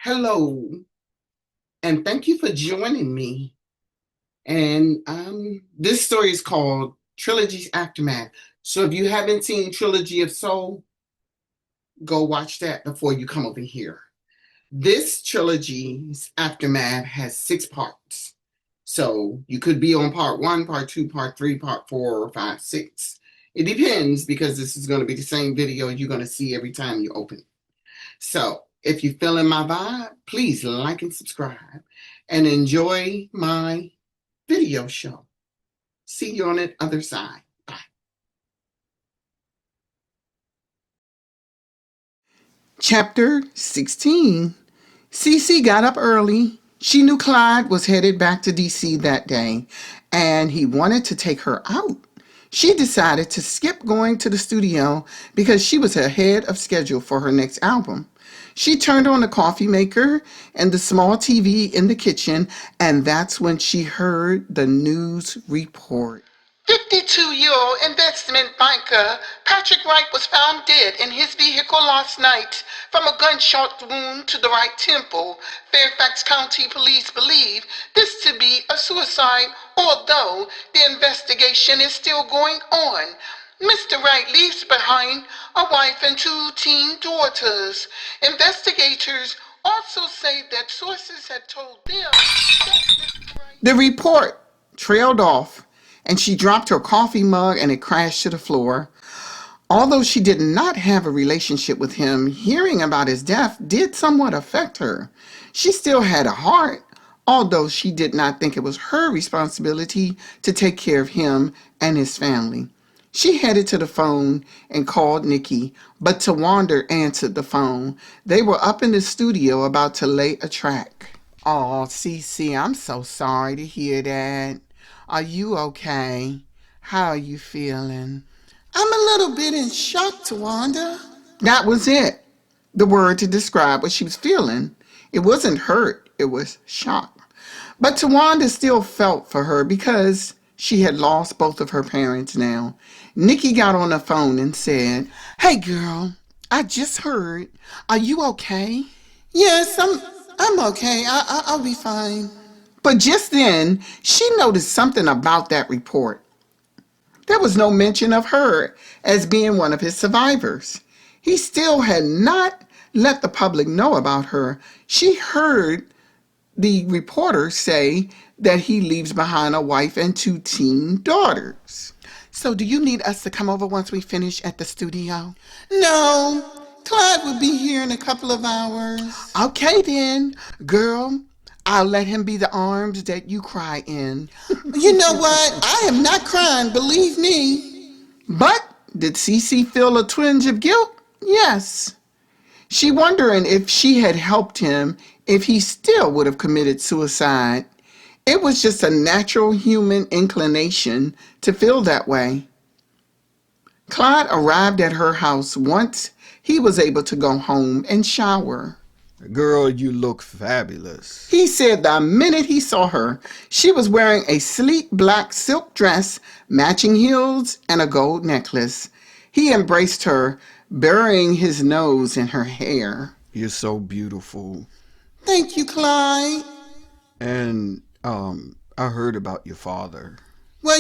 Hello, and thank you for joining me. And this story is called Trilogy's Aftermath. So if you haven't seen Trilogy of Soul, go watch that before you come over here. This trilogy's aftermath has 6 parts. So you could be on part one, part two, part three, part four, or five, six. It depends because this is going to be the same video you're going to see every time you open it. So if you're feeling my vibe, please like and subscribe and enjoy my video show. See you on the other side. Bye. Chapter 16. CeeCee got up early. She knew Clyde was headed back to DC that day, and he wanted to take her out. She decided to skip going to the studio because she was ahead of schedule for her next album. She turned on the coffee maker and the small TV in the kitchen, and that's when she heard the news report. 52-year-old investment banker Patrick Wright was found dead in his vehicle last night from a gunshot wound to the right temple. Fairfax County Police believe this to be a suicide, although the investigation is still going on. Mr. Wright leaves behind a wife and 2 teen daughters. Investigators also say that sources had told them that the report trailed off, and she dropped her coffee mug and it crashed to the floor. Although she did not have a relationship with him, hearing about his death did somewhat affect her. She still had a heart, although she did not think it was her responsibility to take care of him and his family. She headed to the phone and called Nokie, but Tawanda answered the phone. They were up in the studio about to lay a track. Oh, CeeCee, I'm so sorry to hear that. Are you okay? How are you feeling? I'm a little bit in shock, Tawanda. That was it. The word to describe what she was feeling. It wasn't hurt, it was shock. But Tawanda still felt for her because she had lost both of her parents now. Nokie got on the phone and said, "Hey girl, I just heard. Are you okay?" "Yes, I'm okay. I'll be fine." But just then, she noticed something about that report. There was no mention of her as being one of his survivors. He still had not let the public know about her. She heard the reporter say that he leaves behind a wife and 2 teen daughters. "So do you need us to come over once we finish at the studio?" "No, Clyde will be here in a couple of hours." "Okay then, girl. I'll let him be the arms that you cry in." "You know what? I am not crying, believe me." But did CeeCee feel a twinge of guilt? Yes. She wondering if she had helped him, if he still would have committed suicide. It was just a natural human inclination to feel that way. Clyde arrived at her house once he was able to go home and shower. "Girl, you look fabulous," he said the minute he saw her. She was wearing a sleek black silk dress, matching heels, and a gold necklace. He embraced her, burying his nose in her hair. "You're so beautiful. "Thank you, Clyde." And, I heard about your father." "Well,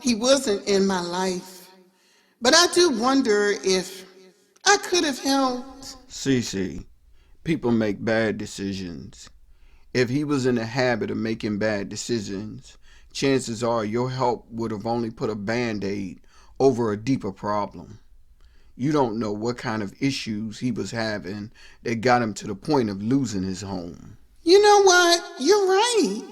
he wasn't in my life. But I do wonder if I could have helped." "CeeCee, people make bad decisions. If he was in the habit of making bad decisions, chances are your help would have only put a band-aid over a deeper problem. You don't know what kind of issues he was having that got him to the point of losing his home." "You know what? You're right."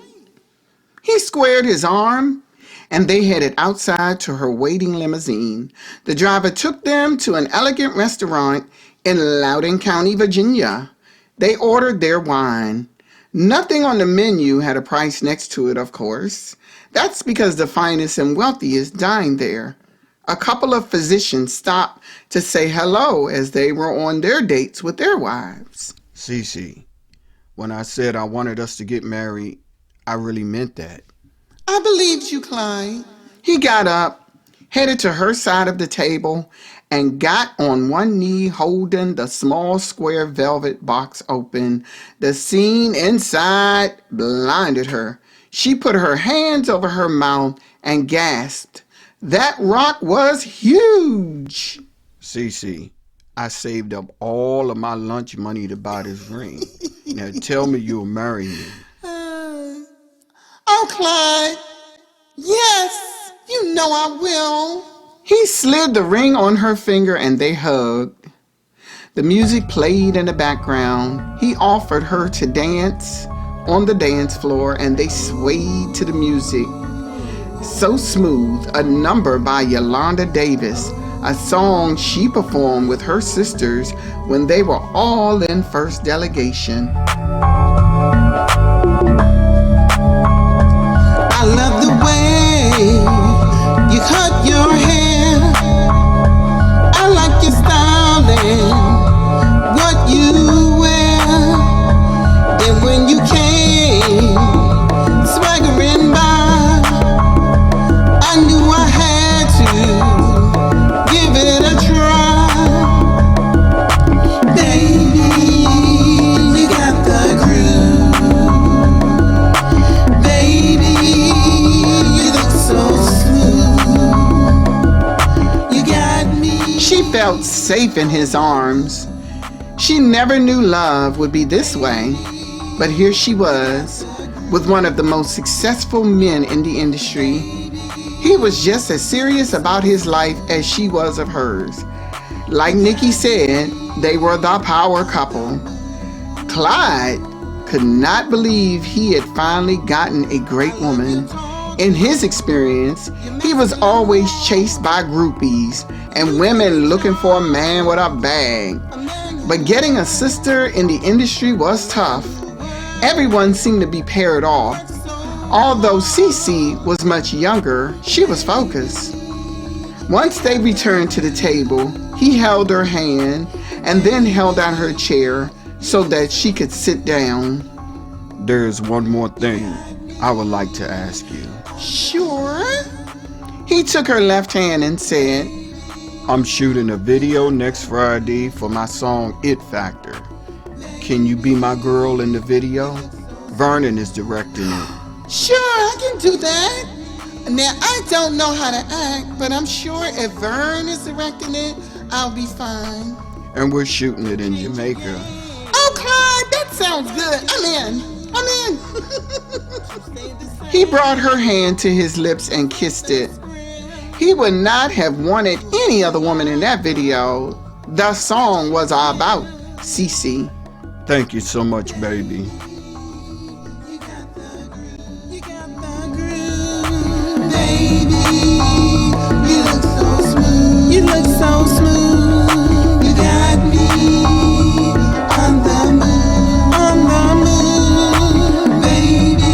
He squared his arm, and they headed outside to her waiting limousine. The driver took them to an elegant restaurant in Loudoun County, Virginia. They ordered their wine. Nothing on the menu had a price next to it, of course. That's because the finest and wealthiest dined there. A couple of physicians stopped to say hello as they were on their dates with their wives. "CeeCee, when I said I wanted us to get married, I really meant that." "I believed you, Clyde." He got up. headed to her side of the table, and got on one knee holding the small square velvet box open. The scene inside blinded her. She put her hands over her mouth and gasped. That rock was huge. CeeCee, I saved up all of my lunch money to buy this ring. Now tell me you'll marry me. Oh, Clyde. Yes, you know I will. He slid the ring on her finger and they hugged. The music played in the background. He offered her to dance on the dance floor and they swayed to the music. So Smooth, a number by Yolanda Davis, a song she performed with her sisters when they were all in first delegation. I love the way you cut your hair. I like your styling, what you wear. Then when you came swaggering by, I knew I had to give it a try. Baby, you got the groove. Baby, you look so smooth. You got me. She felt safe in his arms. She never knew love would be this way, but here she was, with one of the most successful men in the industry. He was just as serious about his life as she was of hers. Like Nikki said, they were the power couple. Clyde could not believe he had finally gotten a great woman. In his experience, he was always chased by groupies and women looking for a man with a bag. But getting a sister in the industry was tough. Everyone seemed to be paired off. Although CeeCee was much younger, she was focused. Once they returned to the table, he held her hand and then held out her chair so that she could sit down. There's one more thing I would like to ask you. Sure. He took her left hand and said, I'm shooting a video next Friday for my song It Factor. Can you be my girl in the video? Vernon is directing it. Sure, I can do that. Now, I don't know how to act, but I'm sure if Vern is directing it, I'll be fine. And we're shooting it in Jamaica. Oh, Clyde, that sounds good. I'm in. He brought her hand to his lips and kissed it. He would not have wanted any other woman in that video. The song was all about CeeCee. Thank you so much, baby. You look so smooth. You got me on the moon, baby.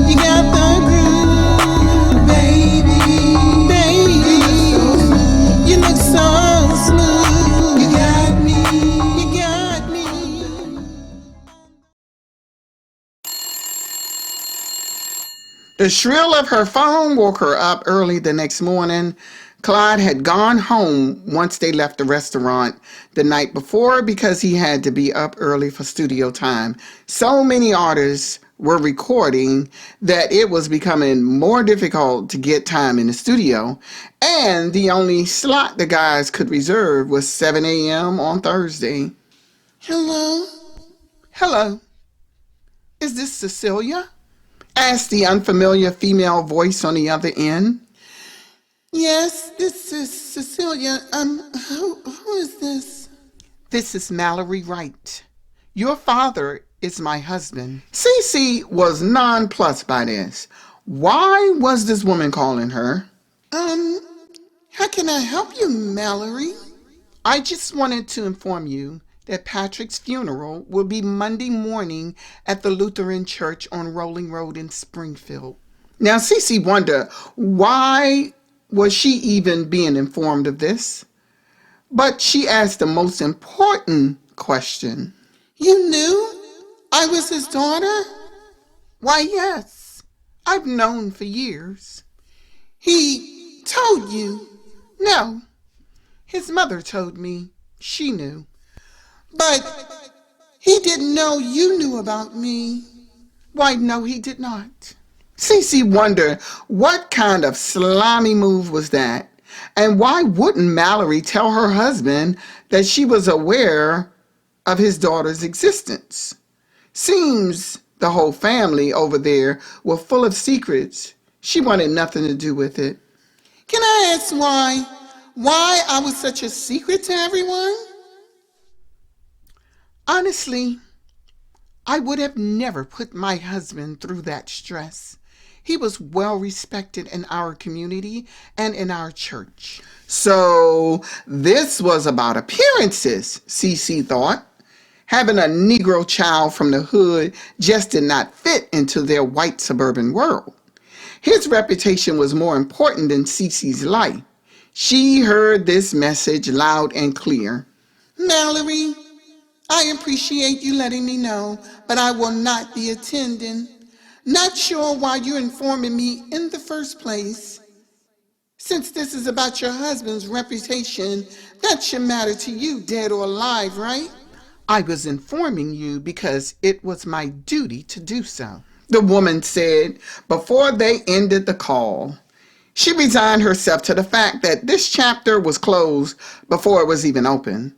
You got the groove, baby. You look so smooth. You got me. The shrill of her phone woke her up early the next morning. Clyde had gone home once they left the restaurant the night before because he had to be up early for studio time. So many artists were recording that it was becoming more difficult to get time in the studio, and the only slot the guys could reserve was 7 a.m. on Thursday. Hello? Hello? Is this Cecilia? Asked the unfamiliar female voice on the other end. Yes, this is Cecilia. Who is this? This is Mallory Wright. Your father is my husband. CeeCee was nonplussed by this. Why was this woman calling her? How can I help you, Mallory? I just wanted to inform you that Patrick's funeral will be Monday morning at the Lutheran Church on Rolling Road in Springfield. Now, CeeCee wondered why was she even being informed of this? But she asked the most important question. You knew I was his daughter? Why, yes. I've known for years. He told you? No, his mother told me. She knew. But he didn't know you knew about me. Why, no, he did not. CeeCee wondered what kind of slimy move was that, and why wouldn't Mallory tell her husband that she was aware of his daughter's existence? Seems the whole family over there were full of secrets. She wanted nothing to do with it. Can I ask why? Why I was such a secret to everyone? Honestly, I would have never put my husband through that stress. He was well respected in our community and in our church. So this was about appearances, CeeCee thought. Having a Negro child from the hood just did not fit into their white suburban world. His reputation was more important than CeeCee's life. She heard this message loud and clear. Mallory, I appreciate you letting me know, but I will not be attending. Not sure why you're informing me in the first place. Since this is about your husband's reputation, that should matter to you, dead or alive, right? I was informing you because it was my duty to do so, the woman said before they ended the call. She resigned herself to the fact that this chapter was closed before it was even open.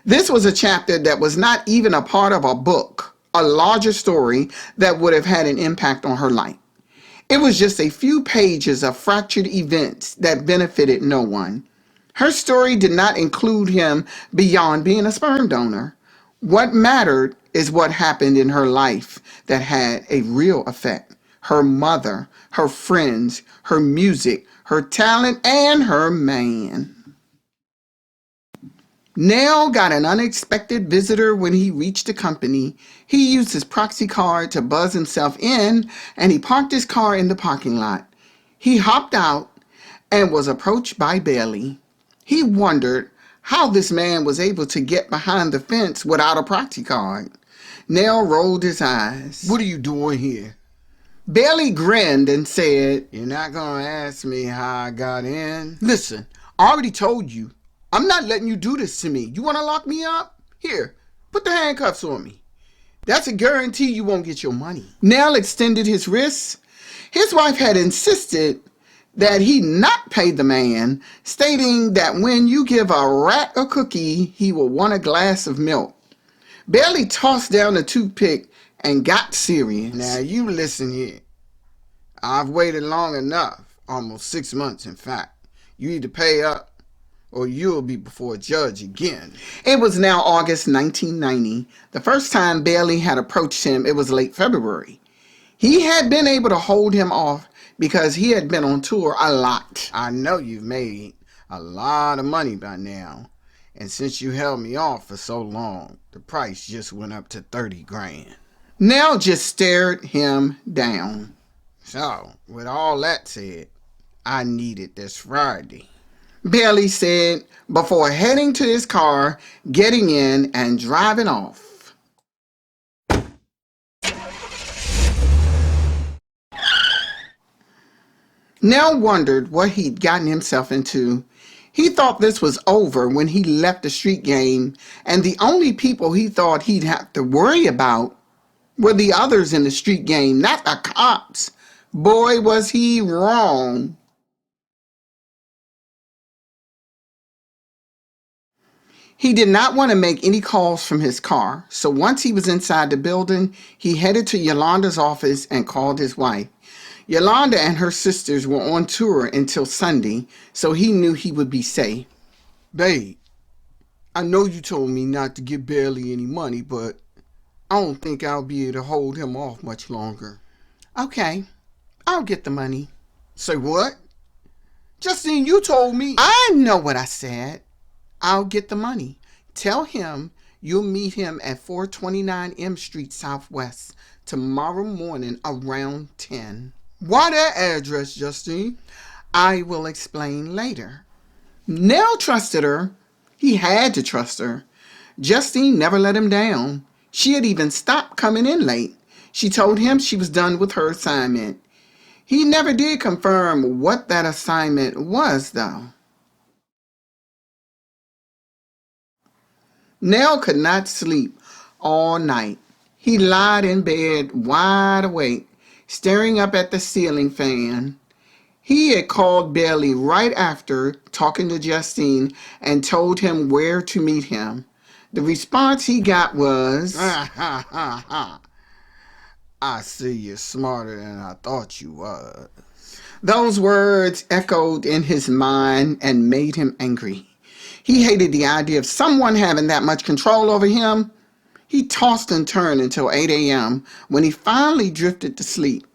This was a chapter that was not even a part of a book, a larger story that would have had an impact on her life. It was just a few pages of fractured events that benefited no one. Her story did not include him beyond being a sperm donor. What mattered is what happened in her life that had a real effect. Her mother, her friends, her music, her talent, and her man. Nell got an unexpected visitor when he reached the company. He used his proxy card to buzz himself in, and he parked his car in the parking lot. He hopped out and was approached by Bailey. He wondered how this man was able to get behind the fence without a proxy card. Nell rolled his eyes. What are you doing here? Bailey grinned and said, You're not gonna ask me how I got in? Listen, I already told you. I'm not letting you do this to me. You want to lock me up? Here, put the handcuffs on me. That's a guarantee you won't get your money. Nell extended his wrists. His wife had insisted that he not pay the man, stating that when you give a rat a cookie, he will want a glass of milk. Bailey tossed down the toothpick and got serious. Now you listen here. I've waited long enough, almost 6 months in fact. You either pay up or you'll be before a judge again. It was now August 1990. The first time Bailey had approached him, it was late February. He had been able to hold him off because he had been on tour a lot. I know you've made a lot of money by now. And since you held me off for so long, the price just went up to 30 grand. Nell just stared him down. So, with all that said, I need it this Friday. Bailey said before heading to his car, getting in, and driving off. Nell wondered what he'd gotten himself into. He thought this was over when he left the street game, and the only people he thought he'd have to worry about were the others in the street game, not the cops. Boy, was he wrong. He did not want to make any calls from his car, so once he was inside the building, he headed to Yolanda's office and called his wife. Yolanda and her sisters were on tour until Sunday, so he knew he would be safe. Babe, I know you told me not to give Bailey any money, but I don't think I'll be able to hold him off much longer. Okay, I'll get the money. Say what? Justine, you told me. I know what I said. I'll get the money. Tell him you'll meet him at 429 M Street Southwest tomorrow morning around 10. Why that address, Justine? I will explain later. Nell trusted her. He had to trust her. Justine never let him down. She had even stopped coming in late. She told him she was done with her assignment. He never did confirm what that assignment was, though. Nell could not sleep all night. He lied in bed wide awake, staring up at the ceiling fan. He had called Bailey right after talking to Justine and told him where to meet him. The response he got was, Ha ha ha ha. I see you're smarter than I thought you was. Those words echoed in his mind and made him angry. He hated the idea of someone having that much control over him. He tossed and turned until 8 a.m. when he finally drifted to sleep.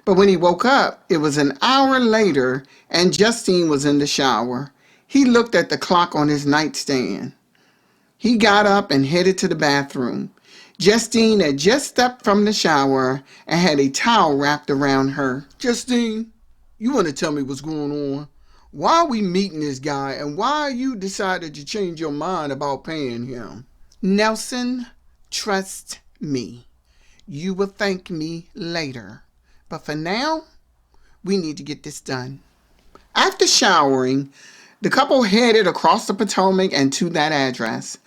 But when he woke up, it was an hour later and Justine was in the shower. He looked at the clock on his nightstand. He got up and headed to the bathroom. Justine had just stepped from the shower and had a towel wrapped around her. Justine, you want to tell me what's going on? Why are we meeting this guy and why you decided to change your mind about paying him? Nelson, trust me. You will thank me later. But for now, we need to get this done. After showering, the couple headed across the Potomac and to that address.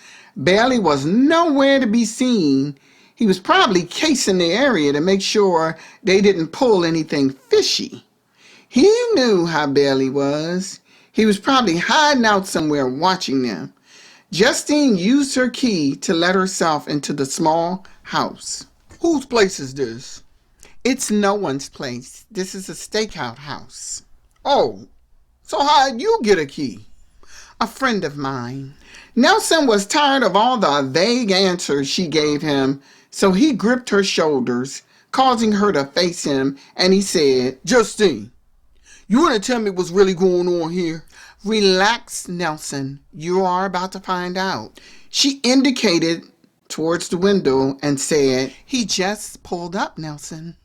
Bailey was nowhere to be seen. He was probably casing the area to make sure they didn't pull anything fishy. He knew how Bailey was. He was probably hiding out somewhere watching them. Justine used her key to let herself into the small house. Whose place is this? It's no one's place. This is a stakeout house. Oh, so how'd you get a key? A friend of mine. Nelson was tired of all the vague answers she gave him, so he gripped her shoulders, causing her to face him, and he said, Justine, you want to tell me what's really going on here? Relax, Nelson. You are about to find out. She indicated towards the window and said, He just pulled up, Nelson.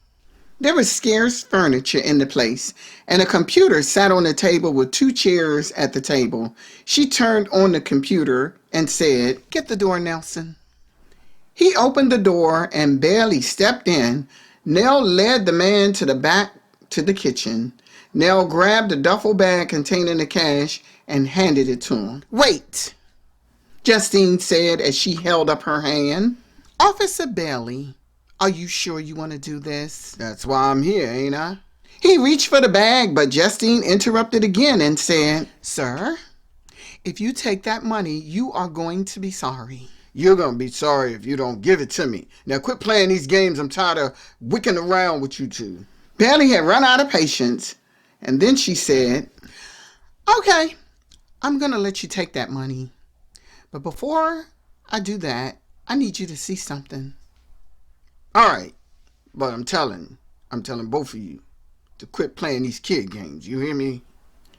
There was scarce furniture in the place, and a computer sat on the table with 2 chairs at the table. She turned on the computer and said, Get the door, Nelson. He opened the door and Bailey stepped in. Nell led the man to the back to the kitchen. Nell grabbed a duffel bag containing the cash and handed it to him. Wait, Justine said as she held up her hand. Officer Bailey, are you sure you want to do this? That's why I'm here, ain't I? He reached for the bag, but Justine interrupted again and said, Sir, if you take that money, you are going to be sorry. You're going to be sorry if you don't give it to me. Now quit playing these games. I'm tired of wicking around with you two. Bailey had run out of patience, and then she said, Okay, I'm going to let you take that money. But before I do that, I need you to see something. All right, but I'm telling both of you to quit playing these kid games. You hear me?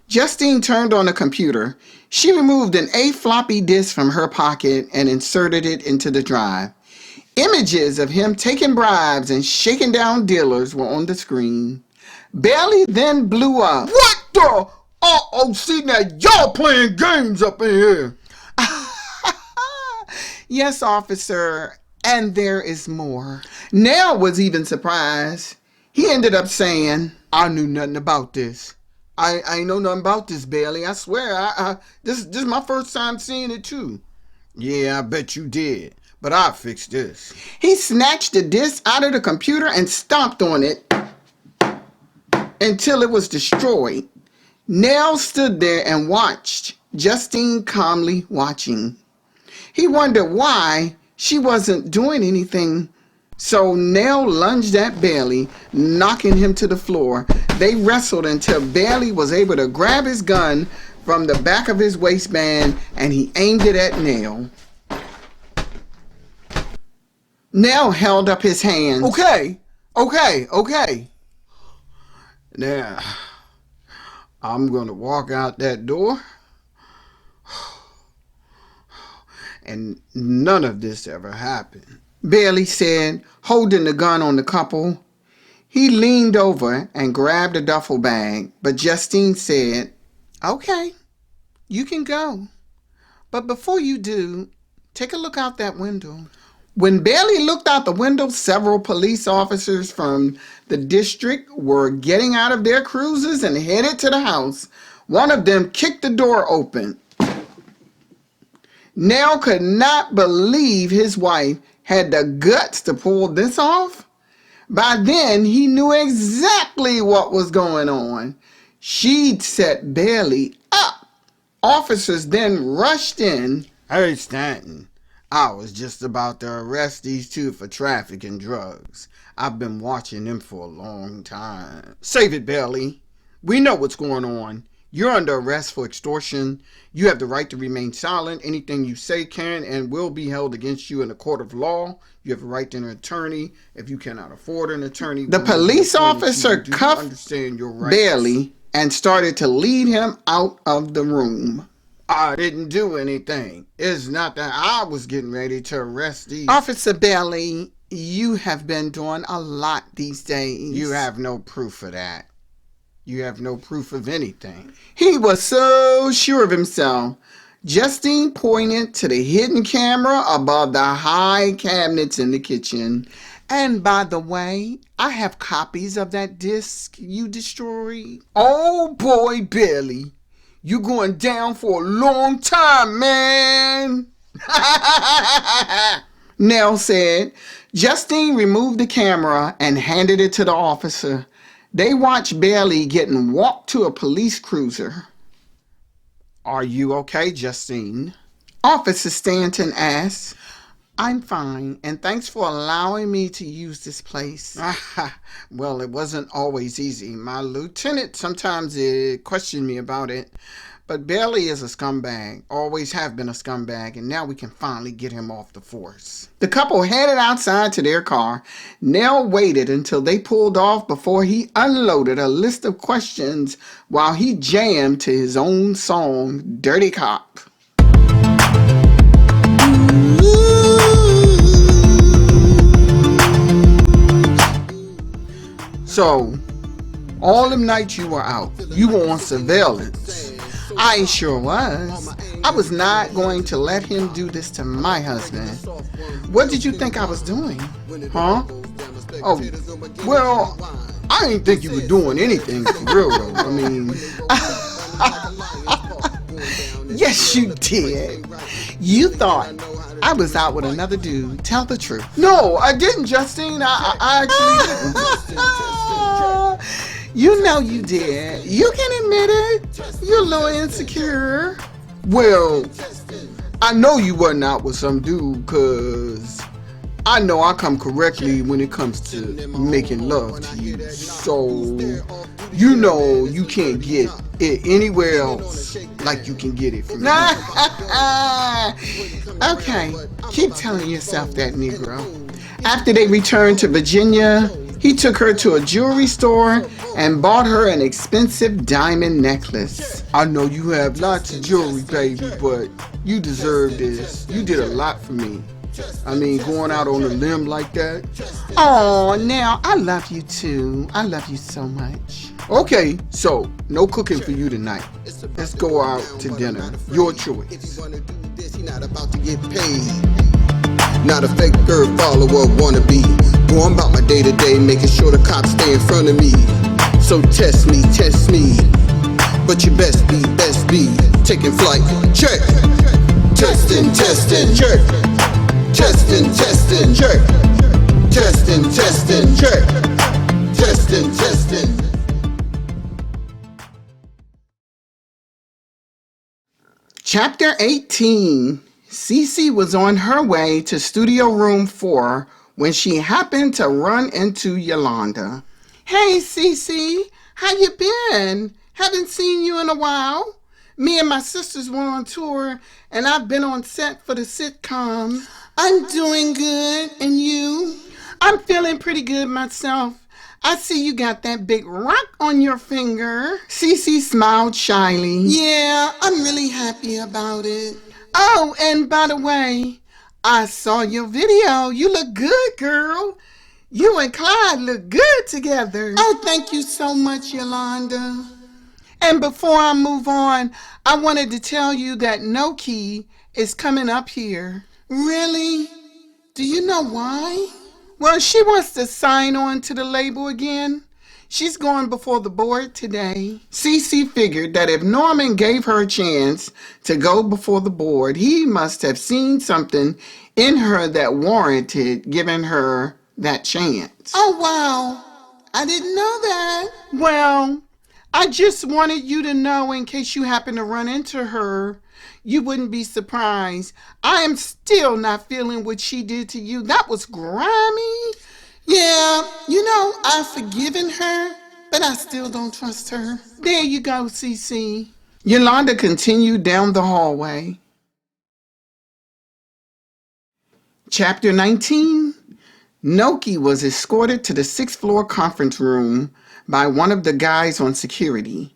Justine turned on the computer. She removed an A floppy disk from her pocket and inserted it into the drive. Images of him taking bribes and shaking down dealers were on the screen. Bailey then blew up. What the? Uh-oh, see now y'all playing games up in here. Yes, officer, and there is more. Nell was even surprised. He ended up saying, I knew nothing about this. I ain't know nothing about this, Bailey. I swear, this is my first time seeing it too. Yeah, I bet you did. But I'll fix this. He snatched the disc out of the computer and stomped on it until it was destroyed. Nell stood there and watched, Justine calmly watching. He wondered why she wasn't doing anything. So Nell lunged at Bailey, knocking him to the floor. They wrestled until Bailey was able to grab his gun from the back of his waistband and he aimed it at Nell. Nell held up his hands. Okay. Now, I'm going to walk out that door. And none of this ever happened. Bailey said, holding the gun on the couple. He leaned over and grabbed a duffel bag, but Justine said, Okay, you can go. But before you do, take a look out that window. When Bailey looked out the window, several police officers from the district were getting out of their cruisers and headed to the house. One of them kicked the door open. Nell could not believe his wife had the guts to pull this off. By then, he knew exactly what was going on. She'd set Bailey up. Officers then rushed in. Hey, Stanton, I was just about to arrest these two for trafficking drugs. I've been watching them for a long time. Save it, Bailey. We know what's going on. You're under arrest for extortion. You have the right to remain silent. Anything you say can and will be held against you in a court of law. You have a right to an attorney. If you cannot afford an attorney, The police officer cuffed Bailey and started to lead him out of the room. I didn't do anything. It's not that I was getting ready to arrest these. Officer Bailey, you have been doing a lot these days. You have no proof of that. You have no proof of anything. He was so sure of himself. Justine pointed to the hidden camera above the high cabinets in the kitchen. And by the way, I have copies of that disc you destroyed. Oh boy, Bailey. You're going down for a long time, man. Nell said. Justine removed the camera and handed it to the officer. They watched Bailey getting walked to a police cruiser. Are you okay, Justine? Officer Stanton asked. I'm fine, and thanks for allowing me to use this place. Well, it wasn't always easy. My lieutenant sometimes questioned me about it. But Bailey is a scumbag, always have been a scumbag, and now we can finally get him off the force. The couple headed outside to their car. Nell waited until they pulled off before he unloaded a list of questions while he jammed to his own song, Dirty Cop. So, all them nights you were out, you were on surveillance. I sure was. I was not going to let him do this to my husband. What did you think I was doing? Huh? Oh, well, I didn't think you were doing anything for real, though. I mean... Yes, you did. You thought I was out with another dude. Tell the truth. No, I didn't, Justine. I actually didn't. You know you did. You can admit it. You're a little insecure. Well, I know you wasn't out with some dude, because I know I come correctly when it comes to making love to you. So, you know you can't get it anywhere else like you can get it from me. Okay, keep telling yourself that, Negro. After they returned to Virginia, he took her to a jewelry store and bought her an expensive diamond necklace. I know you have lots of jewelry, baby, but you deserve this. You did a lot for me. I mean, going out on a limb like that. Oh, now I love you too. I love you so much. Okay, so no cooking for you tonight. Let's go out to dinner. Your choice. Not about to get paid. Not a fake girl follower wannabe. Going about my day to day, making sure the cops stay in front of me. So test me, but you best be taking flight. Check. Testing, check. Testing, check. Testing, check. Testing. Chapter 18. CeeCee was on her way to Studio Room 4 when she happened to run into Yolanda. Hey, CeeCee, how you been? Haven't seen you in a while. Me and my sisters were on tour, and I've been on set for the sitcom. I'm doing good, and you? I'm feeling pretty good myself. I see you got that big rock on your finger. CeeCee smiled shyly. Yeah, I'm really happy about it. Oh, and by the way, I saw your video. You look good, girl. You and Clyde look good together. Oh, thank you so much, Yolanda. And before I move on, I wanted to tell you that Nokie is coming up here. Really? Do you know why? Well, she wants to sign on to the label again. She's going before the board today. CeeCee figured that if Norman gave her a chance to go before the board, he must have seen something in her that warranted giving her that chance. Oh, wow. I didn't know that. Well, I just wanted you to know in case you happen to run into her, you wouldn't be surprised. I am still not feeling what she did to you. That was grimy. Yeah, I've forgiven her, but I still don't trust her. There you go, CeeCee. Yolanda continued down the hallway. Chapter 19. Nokie was escorted to the 6th floor conference room by one of the guys on security.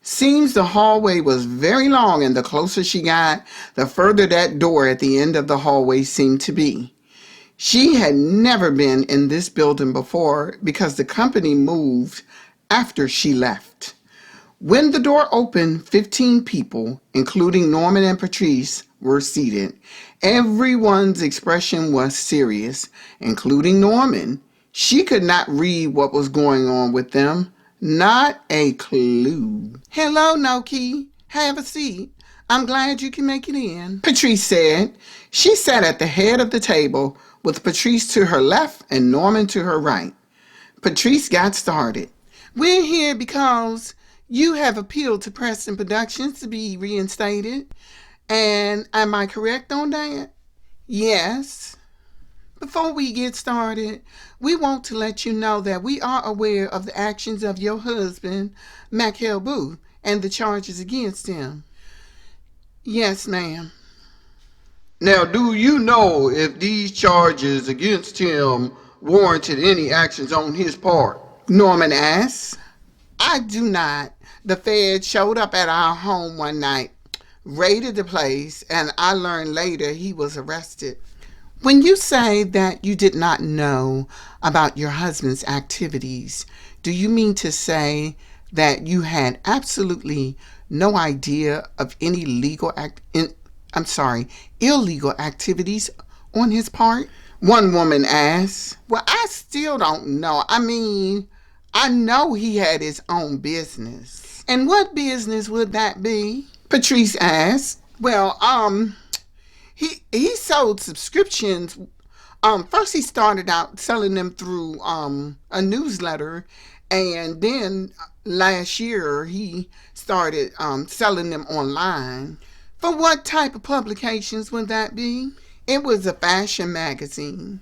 Seems the hallway was very long, and the closer she got, the further that door at the end of the hallway seemed to be. She had never been in this building before because the company moved after she left. When the door opened, 15 people, including Norman and Patrice, were seated. Everyone's expression was serious, including Norman. She could not read what was going on with them. Not a clue. Hello, Nokie. Have a seat. I'm glad you can make it in, Patrice said. She sat at the head of the table with Patrice to her left and Norman to her right. Patrice got started. We're here because you have appealed to Preston Productions to be reinstated. And am I correct on that? Yes. Before we get started, we want to let you know that we are aware of the actions of your husband, Michael Booth, and the charges against him. Yes, ma'am. Now, do you know if these charges against him warranted any actions on his part? Norman asked. I do not. The feds showed up at our home one night, raided the place, and I learned later he was arrested. When you say that you did not know about your husband's activities, do you mean to say that you had absolutely no idea of any illegal activities on his part? One woman asked. Well, I still don't know. I know he had his own business. And what business would that be? Patrice asked. Well, he sold subscriptions. First he started out selling them through a newsletter, and then last year he started selling them online. For what type of publications would that be? It was a fashion magazine.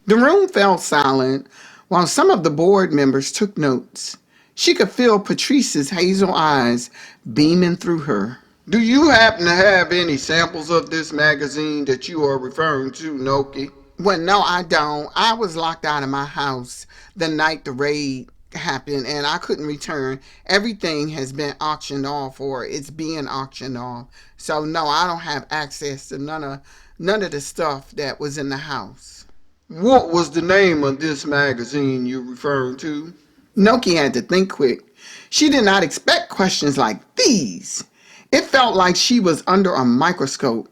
The room fell silent while some of the board members took notes. She could feel Patrice's hazel eyes beaming through her. Do you happen to have any samples of this magazine that you are referring to, Nokie? Well, no, I don't. I was locked out of my house the night the raid happened, and I couldn't return. Everything has been auctioned off, or it's being auctioned off. So, no, I don't have access to none of the stuff that was in the house. What was the name of this magazine you're referring to? Nokie had to think quick. She did not expect questions like these. It felt like she was under a microscope.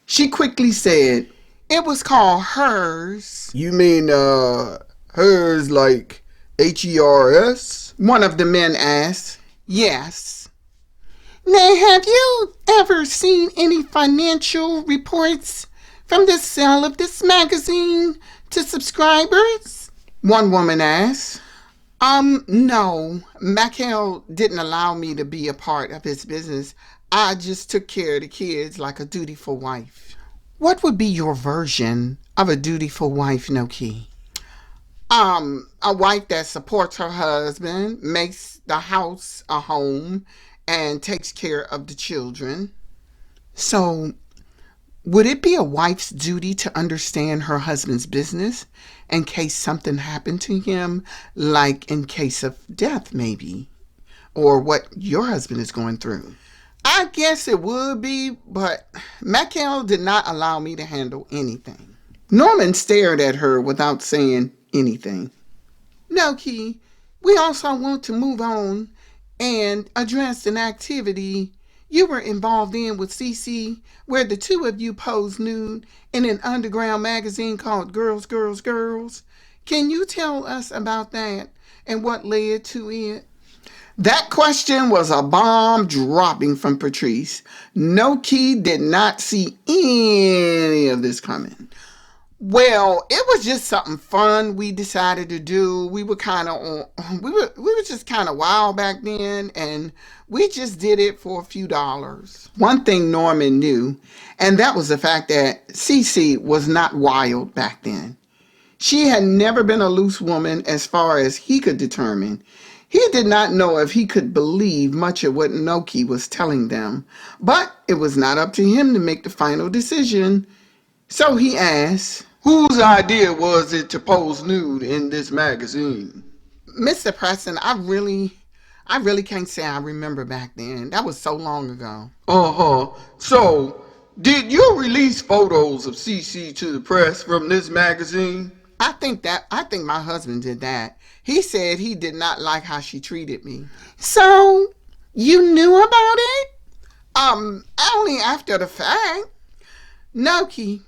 She quickly said, it was called Hers. You mean, hers like Hers? One of the men asked. Yes. Now, have you ever seen any financial reports from the sale of this magazine to subscribers? One woman asked. No. Michael didn't allow me to be a part of his business. I just took care of the kids like a dutiful wife. What would be your version of a dutiful wife, Nokie? A wife that supports her husband, makes the house a home, and takes care of the children. So, would it be a wife's duty to understand her husband's business in case something happened to him, like in case of death, maybe, or what your husband is going through? I guess it would be, but Michael did not allow me to handle anything. Norman stared at her without saying anything. Nokie, we also want to move on and address an activity you were involved in with CeeCee, where the two of you posed nude in an underground magazine called Girls, Girls, Girls. Can you tell us about that and what led to it? That question was a bomb dropping from Patrice. Nokie did not see any of this coming. Well, it was just something fun we decided to do. We were just kind of wild back then, and we just did it for a few dollars. One thing Norman knew, and that was the fact that CeeCee was not wild back then. She had never been a loose woman as far as he could determine. He did not know if he could believe much of what Nokie was telling them, but it was not up to him to make the final decision. So he asked, Whose idea was it to pose nude in this magazine? Mr. Preston, I really can't say I remember back then. That was so long ago. So, did you release photos of CeeCee to the press from this magazine? I think my husband did that. He said he did not like how she treated me. So, you knew about it? Only after the fact. Nokie,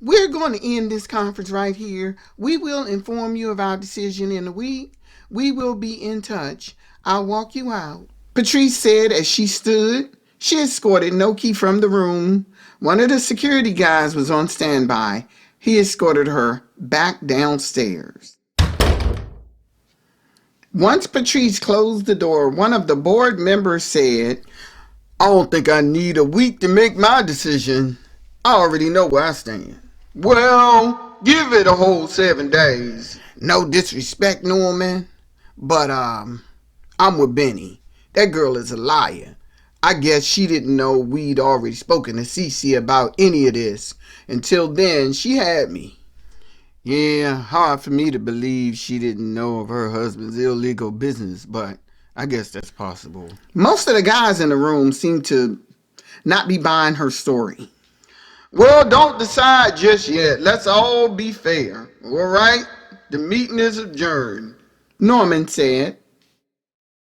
we're going to end this conference right here. We will inform you of our decision in a week. We will be in touch. I'll walk you out. Patrice said as she stood. She escorted Nokie from the room. One of the security guys was on standby. He escorted her back downstairs. Once Patrice closed the door, one of the board members said, I don't think I need a week to make my decision. I already know where I stand. Well, give it a whole 7 days. No disrespect, Norman, but I'm with Benny. That girl is a liar. I guess she didn't know we'd already spoken to CeeCee about any of this. Until then, she had me. Yeah, hard for me to believe she didn't know of her husband's illegal business, but I guess that's possible. Most of the guys in the room seem to not be buying her story. Well, don't decide just yet. Let's all be fair. All right? The meeting is adjourned, Norman said.